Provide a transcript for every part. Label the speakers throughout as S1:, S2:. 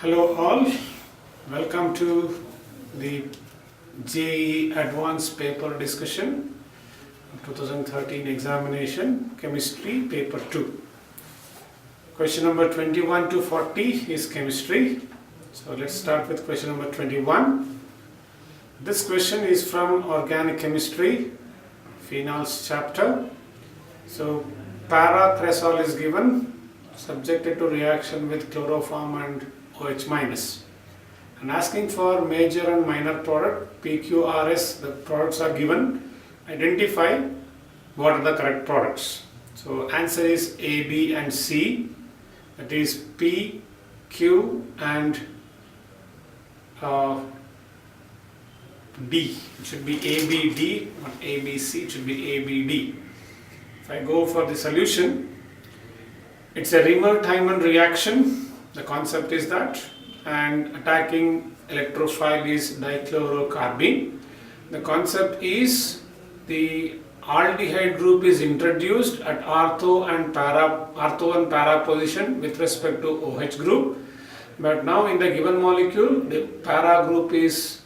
S1: Hello all, welcome to the JEE Advanced Paper Discussion 2013 examination, Chemistry Paper 2. Question number 21 to 40 is Chemistry. So let's start with question number 21. This question is from Organic Chemistry, Phenols chapter. So para-cresol is given, subjected to reaction with chloroform and OH minus, and asking for major and minor product PQRS. The products are given. Identify what are the correct products. So answer is A, B and C. That is P, Q and D. It should be A, B, D, not A, B, C. It should be A, B, D. If I go for the solution, it's a Riemann-Tiemann reaction. The concept is that, and attacking electrophile is dichlorocarbene. The concept is the aldehyde group is introduced at ortho and para position with respect to OH group. But now in the given molecule, the para group is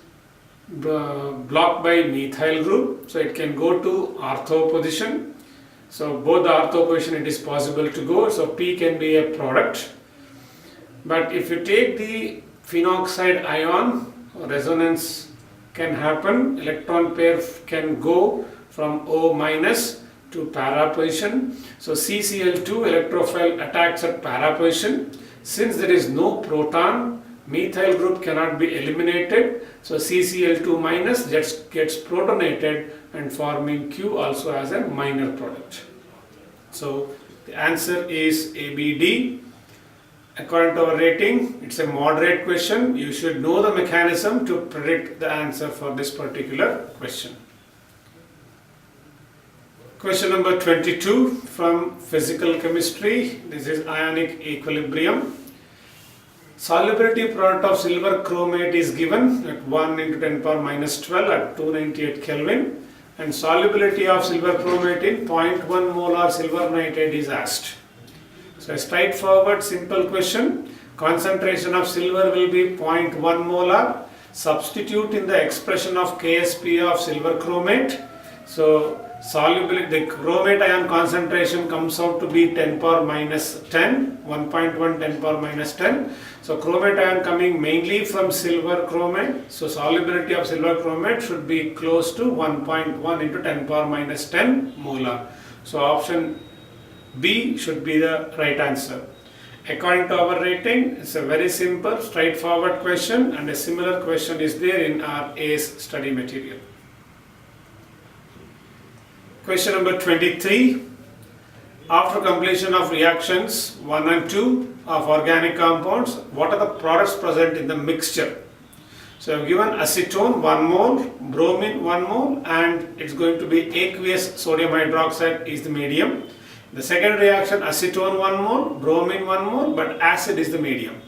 S1: blocked by methyl group, so it can go to ortho position. So both the ortho position it is possible to go. So P can be a product. But if you take the phenoxide ion, resonance can happen, electron pair can go from O minus to para position. So CCl2 electrophile attacks at para position. Since there is no proton, methyl group cannot be eliminated. So CCl2 minus just gets protonated and forming Q also as a minor product. So the answer is ABD. According to our rating, it's a moderate question. You should know the mechanism to predict the answer for this particular question. Question number 22 from Physical Chemistry. This is ionic equilibrium. Solubility product of silver chromate is given at 1 into 10 power minus 12 at 298 Kelvin, and solubility of silver chromate in 0.1 molar silver nitrate is asked. So a straightforward simple question. Concentration of silver will be 0.1 molar. Substitute in the expression of Ksp of silver chromate. So solubility, the chromate ion concentration comes out to be 10 power minus 10, 1.1 10 power minus 10. So chromate ion coming mainly from silver chromate. So solubility of silver chromate should be close to 1.1 into 10 power minus 10 molar. So option B should be the right answer. According to our rating, it's a very simple, straightforward question, and a similar question is there in our ACE study material. Question number 23. After completion of reactions 1 and 2 of organic compounds, what are the products present in the mixture? So I have given acetone 1 mole, bromine 1 mole, and it's going to be aqueous sodium hydroxide is the medium. The second reaction, acetone 1 mole, bromine 1 mole, but acid is the medium.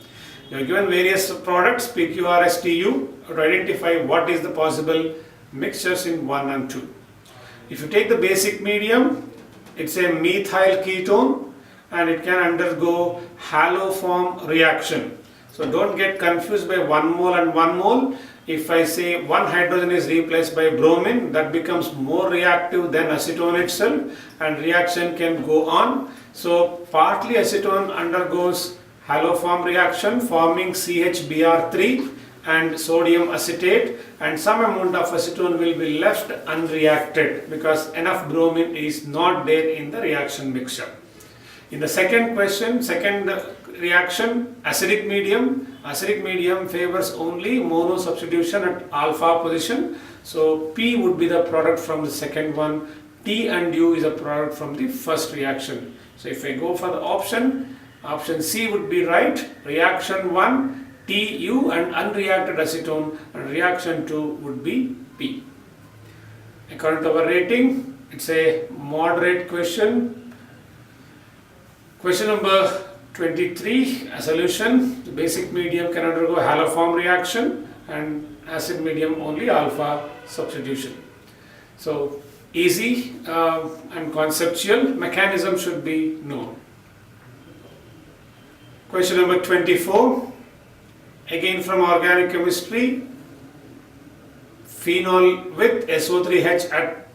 S1: You are given various products, PQRSTU, to identify what is the possible mixtures in 1 and 2. If you take the basic medium, it's a methyl ketone and it can undergo haloform reaction. So don't get confused by 1 mole and 1 mole. If I say one hydrogen is replaced by bromine, that becomes more reactive than acetone itself and reaction can go on. So partly acetone undergoes haloform reaction forming CHBr3 and sodium acetate, and some amount of acetone will be left unreacted because enough bromine is not there in the reaction mixture. In the second question, second reaction, acidic medium favors only mono substitution at alpha position. So P would be the product from the second one. T and U is a product from the first reaction. So if I go for the option C would be right. Reaction 1, TU and unreacted acetone, and reaction 2 would be P. According to our rating, it's a moderate question. Question number 23, a solution. The basic medium can undergo haloform reaction and acid medium only alpha substitution. So easy and conceptual, mechanism should be known. Question number 24. Again from organic chemistry, phenol with SO3H at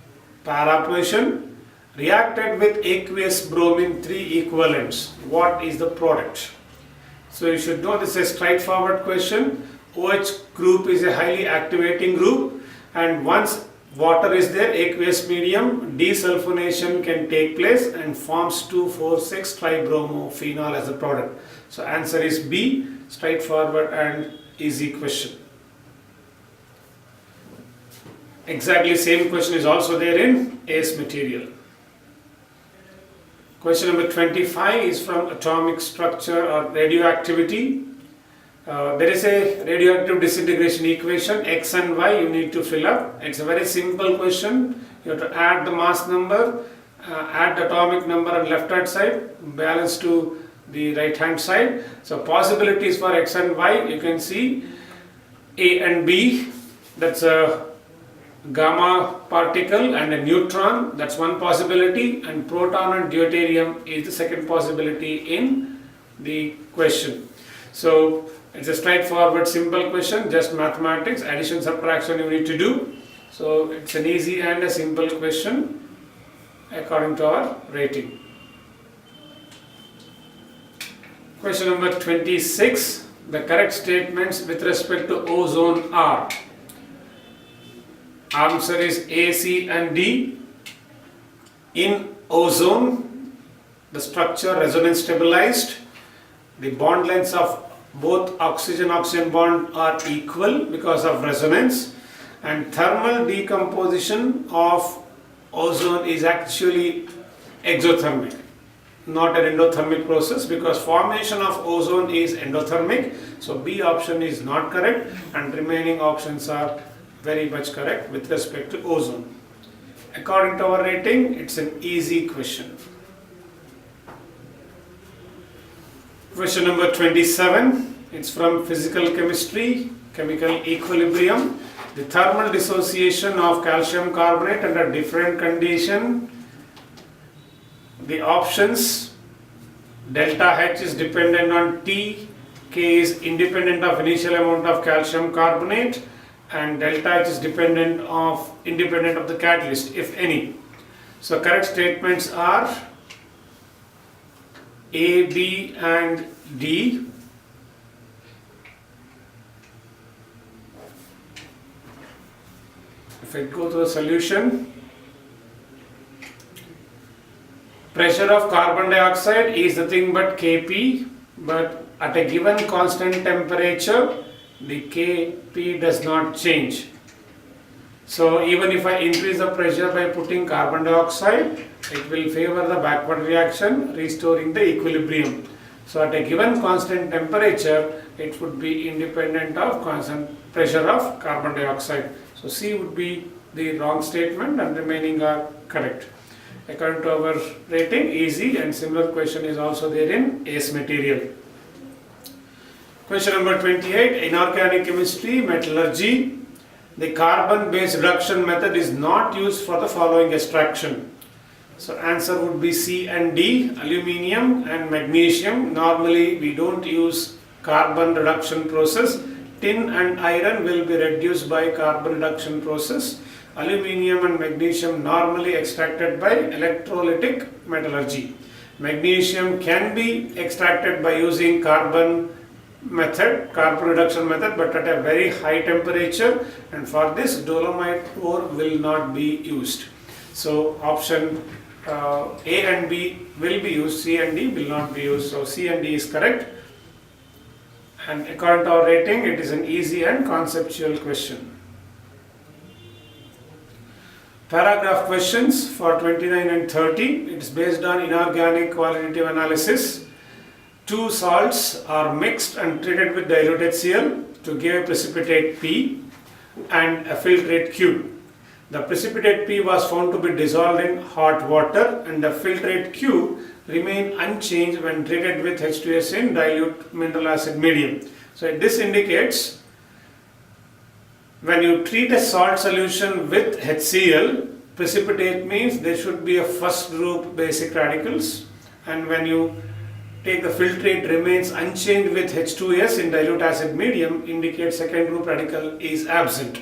S1: para position reacted with aqueous bromine 3 equivalents. What is the product? So you should know this is a straightforward question. OH group is a highly activating group, and once water is there, aqueous medium, desulfonation can take place and forms 2,4,6 tribromophenol as a product. So answer is B, straightforward and easy question. Exactly same question is also there in ACE material. Question number 25 is from atomic structure or radioactivity. There is a radioactive disintegration equation, X and Y you need to fill up. It's a very simple question. You have to add the mass number, add the atomic number on left hand side, balance to the right hand side. So possibilities for X and Y, you can see A and B, that's a gamma particle and a neutron, that's one possibility, and proton and deuterium is the second possibility in the question. So it's a straightforward simple question, just mathematics, addition subtraction you need to do. So it's an easy and a simple question according to our rating. Question number 26, the correct statements with respect to ozone are. Answer is A, C and D. In ozone, the structure resonance stabilized, the bond lengths of both oxygen-oxygen bond are equal because of resonance, and thermal decomposition of ozone is actually exothermic, not an endothermic process, because formation of ozone is endothermic. So B option is not correct and remaining options are very much correct with respect to ozone. According to our rating, it's an easy question. Question number 27, it's from physical chemistry, chemical equilibrium. The thermal dissociation of calcium carbonate under different condition. The options, delta H is dependent on T, K is independent of initial amount of calcium carbonate, and delta H is independent of the catalyst, if any. So correct statements are A, B and D. If I go to the solution, pressure of carbon dioxide is nothing but Kp, but at a given constant temperature, the Kp does not change. So even if I increase the pressure by putting carbon dioxide, it will favor the backward reaction, restoring the equilibrium. So at a given constant temperature, it would be independent of constant pressure of carbon dioxide. So C would be the wrong statement and remaining are correct. According to our rating, easy and similar question is also there in ACE material. Question number 28, inorganic chemistry, metallurgy. The carbon-based reduction method is not used for the following extraction. So answer would be C and D, aluminium and magnesium. Normally we don't use carbon reduction process. Tin and iron will be reduced by carbon reduction process. Aluminium and magnesium normally extracted by electrolytic metallurgy. Magnesium can be extracted by using carbon reduction method, but at a very high temperature, and for this dolomite ore will not be used. So option A and B will be used, C and D will not be used. So C and D is correct, and according to our rating, it is an easy and conceptual question. Paragraph questions for 29 and 30. It is based on inorganic qualitative analysis. Two salts are mixed and treated with dilute HCl to give a precipitate P and a filtrate Q. The precipitate P was found to be dissolved in hot water, and the filtrate Q remained unchanged when treated with H2S in dilute mineral acid medium. So this indicates when you treat a salt solution with HCl, precipitate means there should be a first group basic radicals, and when you take the filtrate remains unchanged with H2S in dilute acid medium, indicates second group radical is absent.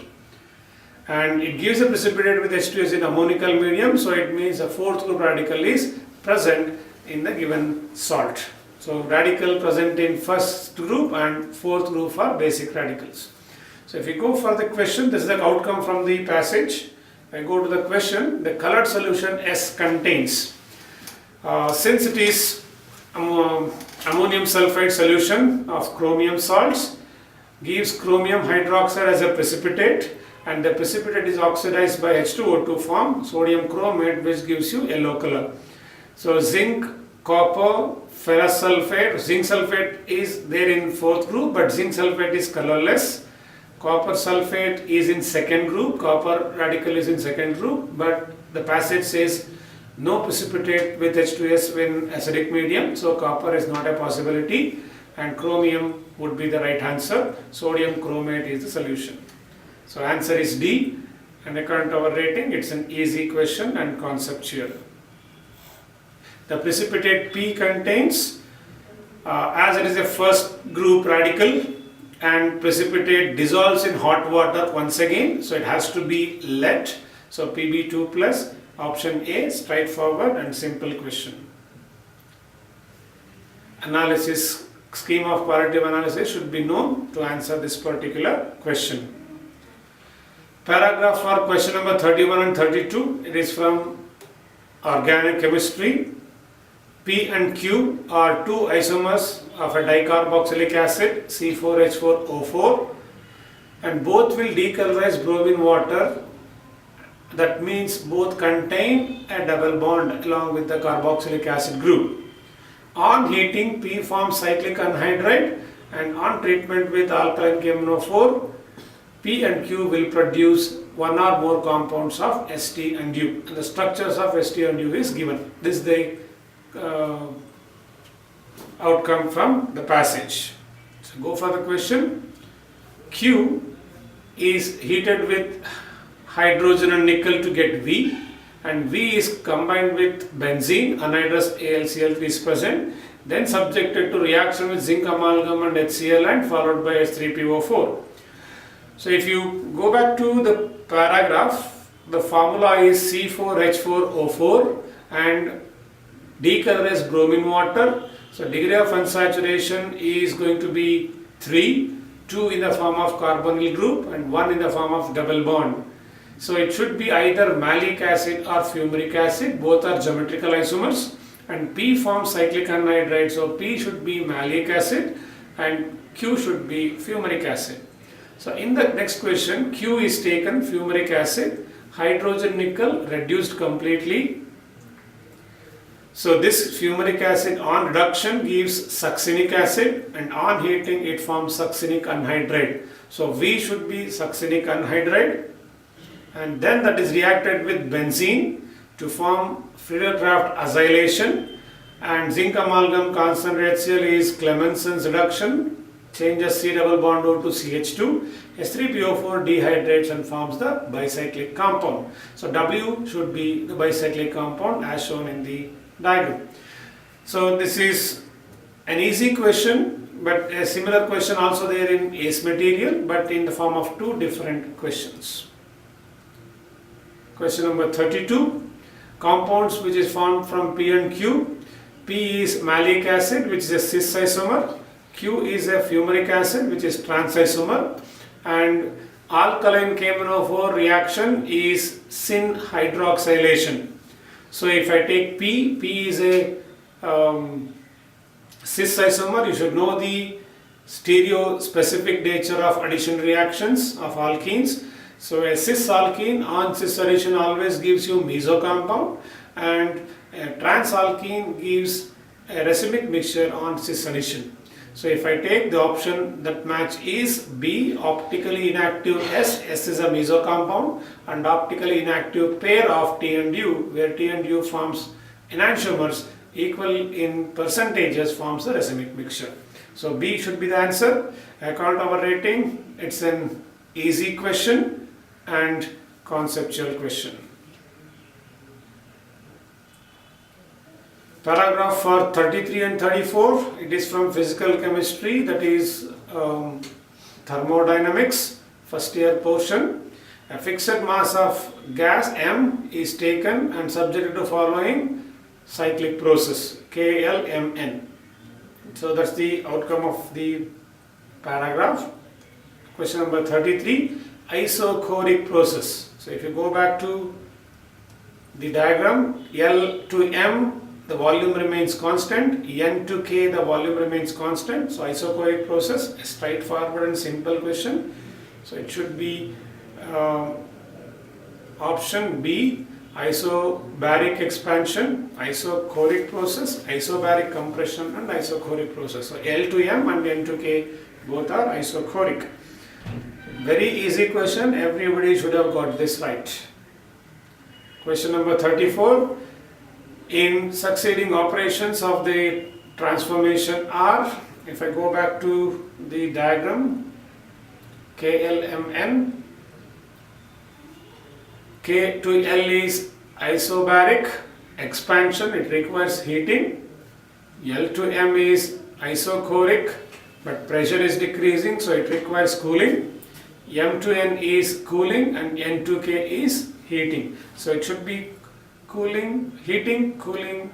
S1: And it gives a precipitate with H2S in ammonical medium, so it means a fourth group radical is present in the given salt. So radical present in first group and fourth group for basic radicals. So if you go for the question, this is the outcome from the passage. I go to the question, the colored solution S contains, since it is ammonium sulfide solution of chromium salts, gives chromium hydroxide as a precipitate, and the precipitate is oxidized by H2O2 form sodium chromate, which gives you yellow color. So zinc, copper, ferrous sulfate, zinc sulfate is there in fourth group, but zinc sulfate is colorless. Copper sulfate is in second group, copper radical is in second group, but the passage says no precipitate with H2S in acidic medium, so copper is not a possibility and chromium would be the right answer. Sodium chromate is the solution. So answer is D, and according to our rating, it's an easy question and conceptual. The precipitate P contains, as it is a first group radical and precipitate dissolves in hot water once again, so it has to be lead. So Pb2 plus, option A, straightforward and simple question. Analysis, scheme of qualitative analysis should be known to answer this particular question. Paragraph for question number 31 and 32, it is from organic chemistry. P and Q are two isomers of a dicarboxylic acid, C4H4O4, and both will decolorize bromine water. That means both contain a double bond along with the carboxylic acid group. On heating, P forms cyclic anhydride, and on treatment with alkaline KMnO4, P and Q will produce one or more compounds of St and U. And the structures of St and U is given. This is the outcome from the passage. So go for the question. Q is heated with hydrogen and nickel to get V, and V is combined with benzene, anhydrous AlCl3 is present, then subjected to reaction with zinc amalgam and HCl and followed by H3PO4. So if you go back to the paragraph, the formula is C4H4O4 and decolorized bromine water. So degree of unsaturation is going to be 3, 2 in the form of carbonyl group and 1 in the form of double bond. So it should be either malic acid or fumaric acid, both are geometrical isomers, and P forms cyclic anhydride, so P should be malic acid and Q should be fumaric acid. So in the next question, Q is taken fumaric acid, hydrogen nickel reduced completely. So this fumaric acid on reduction gives succinic acid, and on heating it forms succinic anhydride. So V should be succinic anhydride, and then that is reacted with benzene to form Friedel-Crafts acylation, and zinc amalgam concentrate HCl is Clemenson's reduction, changes C double bond O to CH2, H3PO4 dehydrates and forms the bicyclic compound. So W should be the bicyclic compound as shown in the diagram. So this is an easy question, but a similar question also there in ACE material, but in the form of two different questions. Question number 32, compounds which is formed from P and Q. P is malic acid, which is a cis isomer. Q is a fumaric acid, which is trans isomer, and alkaline KMnO4 reaction is syn hydroxylation. So if I take P, P is a cis isomer. You should know the stereo-specific nature of addition reactions of alkenes. So a cis alkene on cis addition always gives you meso compound, and a trans alkene gives a racemic mixture on cis addition. So if I take the option that match is B, optically inactive S, S is a meso compound, and optically inactive pair of T and U, where T and U forms enantiomers equal in percentages, forms the racemic mixture. So B should be the answer. According to our rating, it's an easy question and conceptual question. Paragraph for 33 and 34, it is from physical chemistry, that is thermodynamics, first year portion. A fixed mass of gas M is taken and subjected to following cyclic process, KLMN. So that's the outcome of the paragraph. Question number 33, isochoric process. So if you go back to the diagram, L to M, the volume remains constant, N to K, the volume remains constant. So isochoric process, a straightforward and simple question. So it should be option B, isobaric expansion, isochoric process, isobaric compression and isochoric process. So L to M and N to K both are isochoric. Very easy question, everybody should have got this right. Question number 34. In succeeding operations of the transformation R, if I go back to the diagram, KLMN, K to L is isobaric expansion, it requires heating. L to M is isochoric, but pressure is decreasing, so it requires cooling. M to N is cooling and N to K is heating. So it should be cooling, heating, cooling,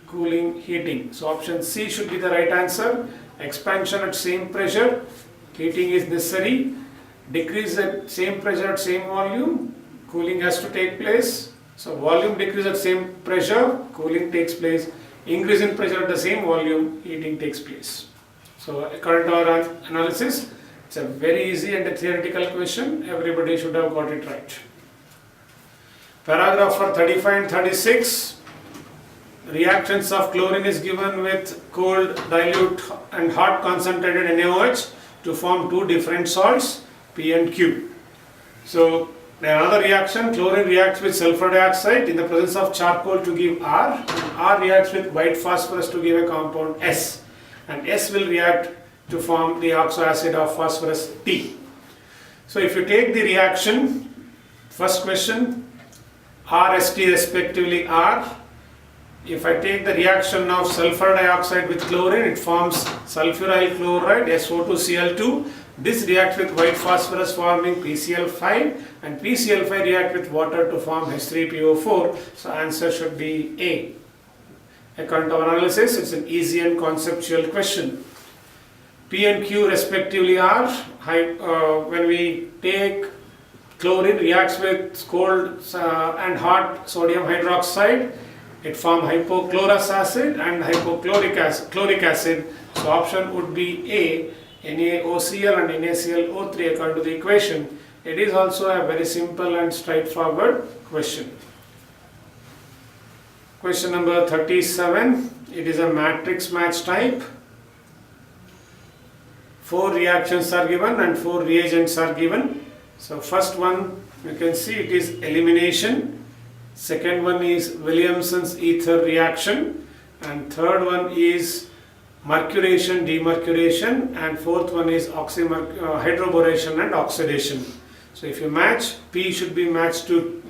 S1: cooling, heating. So option C should be the right answer. Expansion at same pressure, heating is necessary. Decrease at same pressure at same volume, cooling has to take place. So volume decrease at same pressure, cooling takes place. Increase in pressure at the same volume, heating takes place. So according to our analysis, it's a very easy and a theoretical question. Everybody should have got it right. Paragraph for 35 and 36. Reactions of chlorine is given with cold, dilute and hot concentrated NaOH to form two different salts, P and Q. So another reaction, chlorine reacts with sulfur dioxide in the presence of charcoal to give R, and R reacts with white phosphorus to give a compound S, and S will react to form the oxoacid of phosphorus T. So if you take the reaction, first question, RST respectively R. If I take the reaction of sulfur dioxide with chlorine, it forms sulfuryl chloride, SO2Cl2. This reacts with white phosphorus forming PCl5, and PCl5 react with water to form H3PO4. So answer should be A. According to our analysis, it's an easy and conceptual question. P and Q respectively are, when we take chlorine reacts with cold and hot sodium hydroxide, it forms hypochlorous acid and hypochloric acid. So option would be A, NaOCl and NaClO3 according to the equation. It is also a very simple and straightforward question. Question number 37. It is a matrix match type. 4 reactions are given and 4 reagents are given. So first one, you can see it is elimination. Second one is Williamson's ether reaction, and third one is mercuration, demercuration, and fourth one is hydroboration and oxidation. So if you match, P should be matched to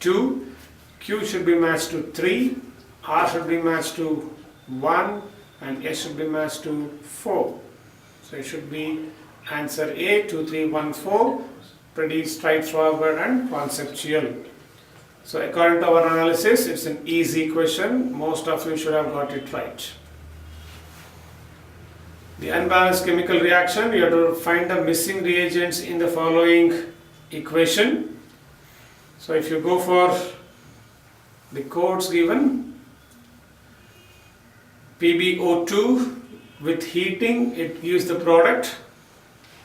S1: 2, Q should be matched to 3, R should be matched to 1, and S should be matched to 4. So it should be answer A, 2, 3, 1, 4, pretty straightforward and conceptual. So according to our analysis, it's an easy question. Most of you should have got it right. The unbalanced chemical reaction, you have to find the missing reagents in the following equation. So if you go for the codes given, PbO2 with heating, it gives the product,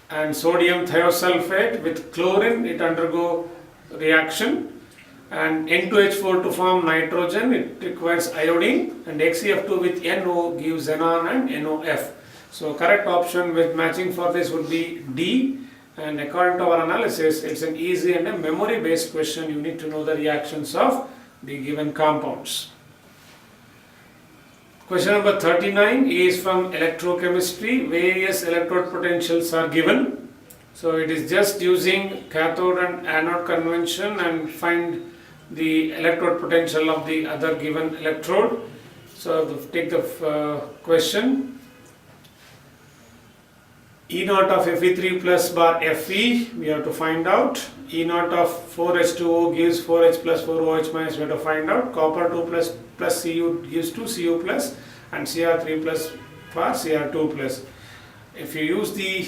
S1: and sodium thiosulfate with chlorine, it undergo reaction, and N2H4 to form nitrogen, it requires iodine, and XeF2 with NO gives xenon and NOF. So correct option with matching for this would be D, and according to our analysis, it's an easy and a memory based question. You need to know the reactions of the given compounds. Question number 39 is from electrochemistry. Various electrode potentials are given. So it is just using cathode and anode convention and find the electrode potential of the other given electrode. So take the question. E naught of Fe3 plus bar Fe, we have to find out. E naught of 4H2O gives 4H plus 4OH minus, we have to find out. Copper 2 plus Cu gives 2 Cu plus, and Cr3 plus for Cr2 plus. If you use the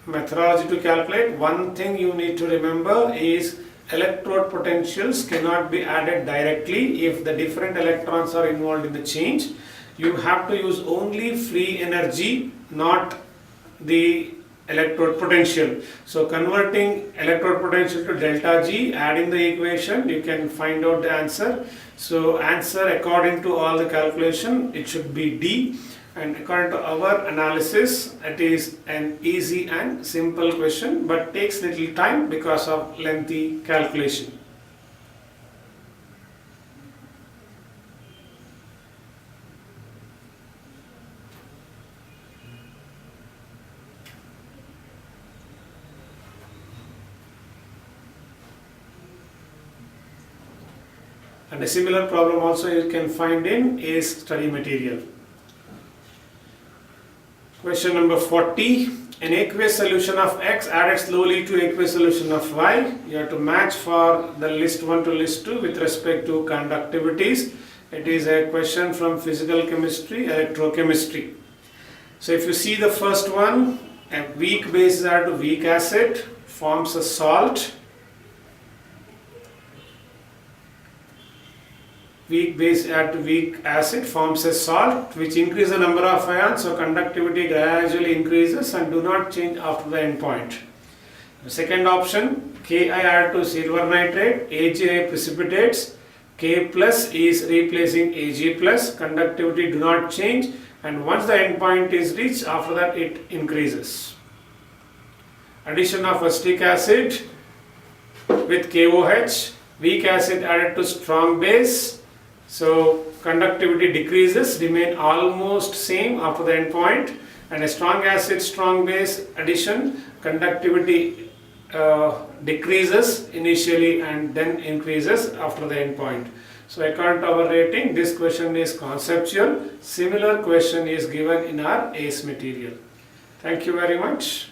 S1: methodology to calculate, one thing you need to remember is electrode potentials cannot be added directly if the different electrons are involved in the change. You have to use only free energy, not the electrode potential. So converting electrode potential to delta G, adding the equation, you can find out the answer. So answer according to all the calculation, it should be D, and according to our analysis, it is an easy and simple question, but takes little time because of lengthy calculation. And a similar problem also you can find in ACE study material. Question number 40. An aqueous solution of X added slowly to aqueous solution of Y. You have to match for the list 1 to list 2 with respect to conductivities. It is a question from physical chemistry, electrochemistry. So if you see the first one, a weak base added to weak acid forms a salt. Weak base added to weak acid forms a salt which increases the number of ions, so conductivity gradually increases and do not change after the end point. The second option, Ki added to silver nitrate, AgI precipitates, K plus is replacing Ag plus, conductivity do not change, and once the end point is reached, after that it increases. Addition of acetic acid with KOH, weak acid added to strong base. So conductivity decreases, remain almost same after the end point, and a strong acid, strong base addition, conductivity decreases initially and then increases after the end point. So according to our rating, this question is conceptual. Similar question is given in our ACE material. Thank you very much.